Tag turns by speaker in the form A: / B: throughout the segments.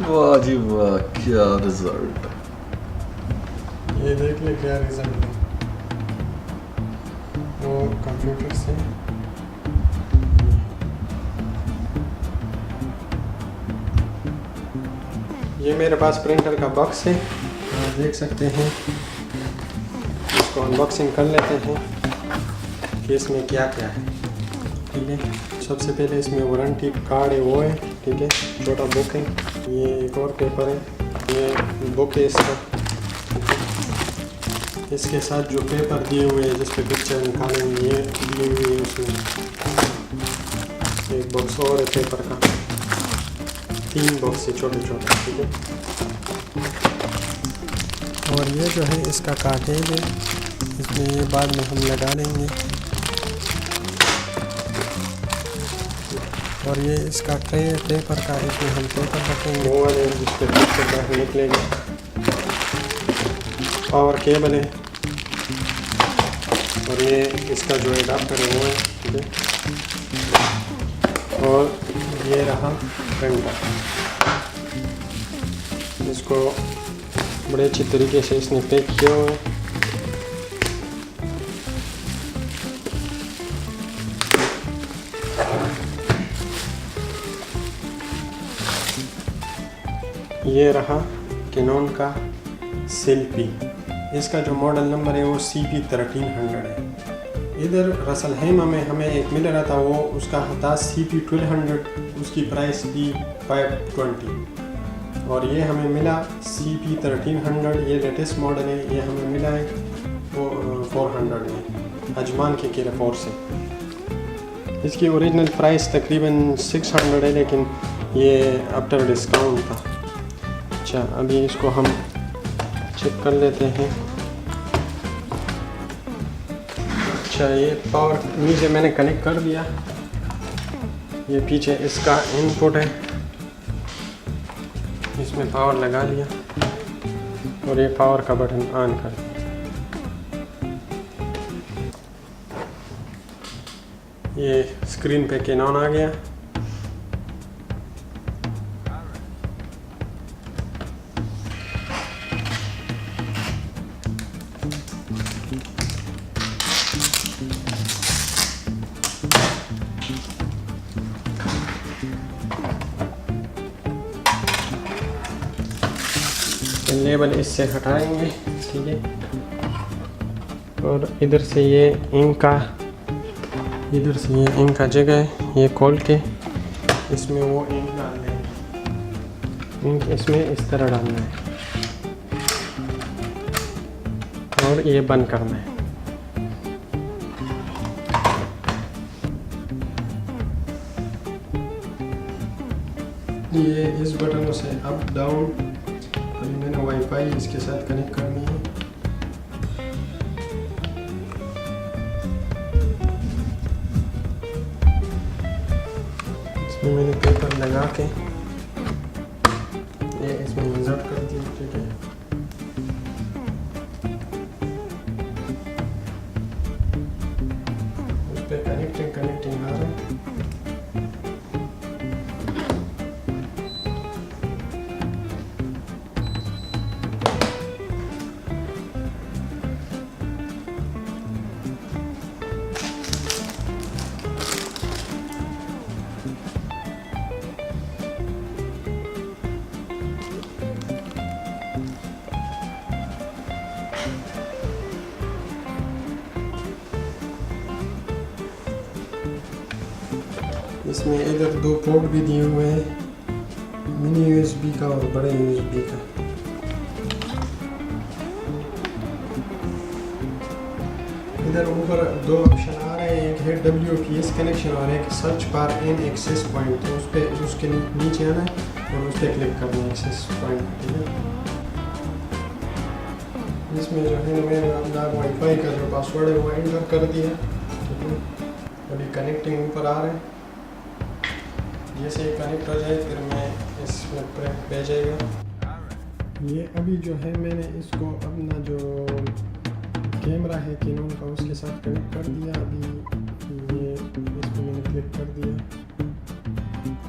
A: वाह जी वाह, क्या रिजल्ट।
B: ये देख ले क्या रिजल्ट है। वो कंप्यूटर से ये मेरे पास प्रिंटर का बॉक्स है, आप देख सकते हैं। इसको अनबॉक्सिंग कर लेते हैं कि इसमें क्या क्या है। ठीक है, सबसे पहले इसमें वारंटी कार्ड है वो है, ठीक है, छोटा बुक है। ये एक और पेपर है, ये बुक है इसका। इसके साथ जो पेपर दिए हुए हैं जिस पे पिक्चर निकालेंगे ये दिए हुए है उसमें। एक बॉक्स और है पेपर का, 3 बॉक्स है छोटे छोटे, ठीक है। और ये जो है इसका कार्टेज है, इसमें ये बाद में हम लगा लेंगे। और ये इसका ट्रे पेपर का, इसमें हम पेपर रखेंगे वो वाले जिस पे पिक्चर बाहर निकलेंगे। पावर केबल है और ये इसका जो एडाप्टर है वो है, ठीक है। और ये रहा प्रिंटर, इसको बड़े अच्छी तरीके से इसने पैक किया हुआ है। ये रहा कैनन का सेल्फी, इसका जो मॉडल नंबर है वो CP1300 है। इधर रसलहेमा में हमें एक मिल रहा था, वो उसका था CP1200, उसकी प्राइस थी 520। और ये हमें मिला CP1300, ये लेटेस्ट मॉडल है, ये हमें मिला है 400 में, अजमान के केराफोर से। इसकी ओरिजिनल प्राइस तकरीबन 600 है, लेकिन ये आफ्टर डिस्काउंट था। अच्छा, अभी इसको हम चेक कर लेते हैं। अच्छा, ये पावर नीचे मैंने कनेक्ट कर दिया। ये पीछे इसका इनपुट है, इसमें पावर लगा लिया और ये पावर का बटन ऑन कर दिया। ये स्क्रीन पे कैनन आ गया। लेबल इससे हटाएंगे, ठीक है। और इधर से ये इंक का जगह है, ये खोल के इसमें वो इंक डाल देंगे। इंक इसमें इस तरह डालना है और ये बंद करना है। ये इस बटनों से अप डाउन, अभी मैंने वाईफाई इसके साथ कनेक्ट करनी है। इसमें मैंने पेपर लगा के ये इसमें इंसर्ट कर दिया, ठीक है। उस पर कनेक्टिंग आ रहा है। इसमें इधर 2 पोर्ट भी दिए हुए हैं, मिनी USB का और बड़े USB का। इधर ऊपर 2 ऑप्शन आ रहे हैं, एक है WPS कनेक्शन और एक search bar in excess point. तो उस पर उसके नीचे आना है और उस पर क्लिक करना है, एक्सेस पॉइंट, ठीक है। इसमें जो है मैंने अपना वाईफाई का जो पासवर्ड है वो एंटर कर दिया, ठीक है। अभी कनेक्टिंग ऊपर आ रहा है, जैसे ये कनेक्ट हो जाए फिर मैं इसमें प्रिंट भेजेगा। ये अभी जो है मैंने इसको अपना जो कैमरा है कैनन का उसके साथ कनेक्ट कर दिया। अभी ये इसमें मैंने क्लिक कर दिया,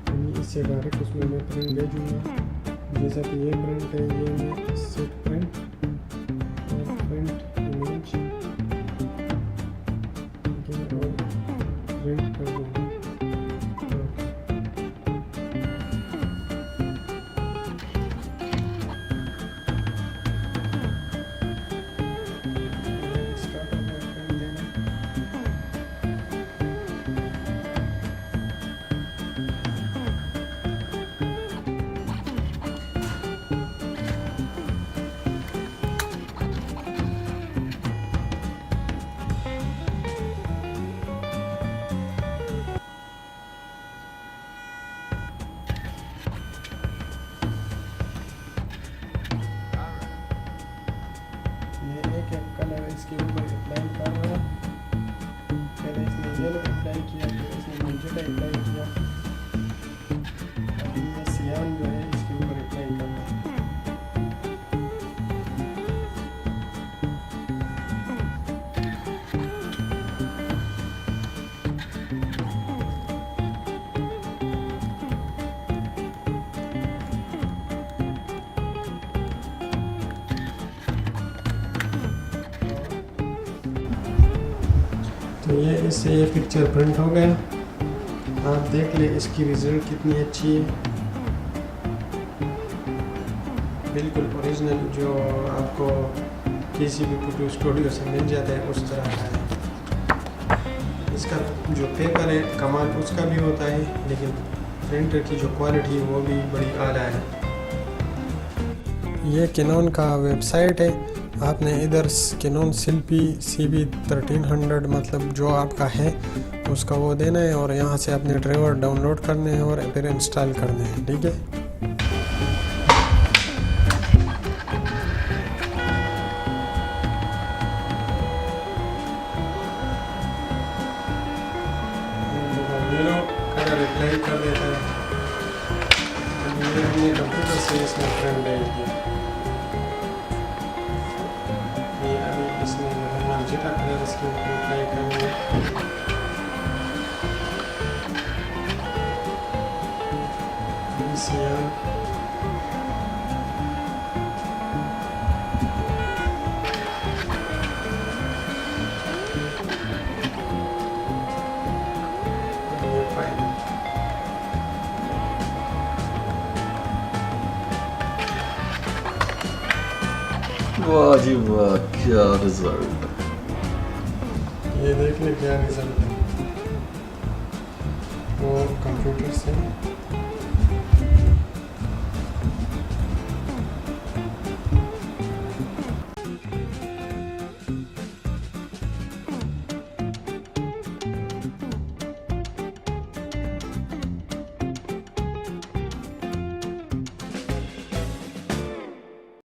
B: अभी इससे डायरेक्ट उसमें मैं प्रिंट भेजूँगा। जैसा कि ये प्रिंट है, ये मैं सेट प्रिंट और प्रिंट इमेज और प्रिंट कर दूँगा। कलर इसके ऊपर अप्लाई कर रहा हूँ। पहले इसने येलो अप्लाई किया, फिर इसने मैजेंटा अप्लाई किया, अभी ये सियान जो है इसके ऊपर अप्लाई कर रहा हूँ। तो ये इससे ये पिक्चर प्रिंट हो गया। आप देख ले इसकी रिज़ल्ट कितनी अच्छी है, बिल्कुल ओरिजिनल जो आपको किसी भी फोटो स्टूडियो से मिल जाता है उस तरह का है। इसका जो पेपर है कमाल उसका भी होता है, लेकिन प्रिंटर की जो क्वालिटी है वो भी बड़ी आला है। ये कैनन का वेबसाइट है, आपने इधर कैनन शिल्पी CB1300 मतलब जो आपका है उसका वो देना है और यहाँ से अपने ड्राइवर डाउनलोड करने हैं और फिर इंस्टॉल करने हैं, ठीक है। ये लोग कलर अप्लाई कर देता है, हमने कंप्यूटर से इसमें प्रिंट भेज दिया। इसमें जो है मैजेंटा कलर इसके ऊपर अप्लाई करेंगे। सियान ये फाइन।
A: वाह जी वाह, क्या रिजल्ट।
B: ये देख ले क्या रिजल्ट है वो कंप्यूटर से।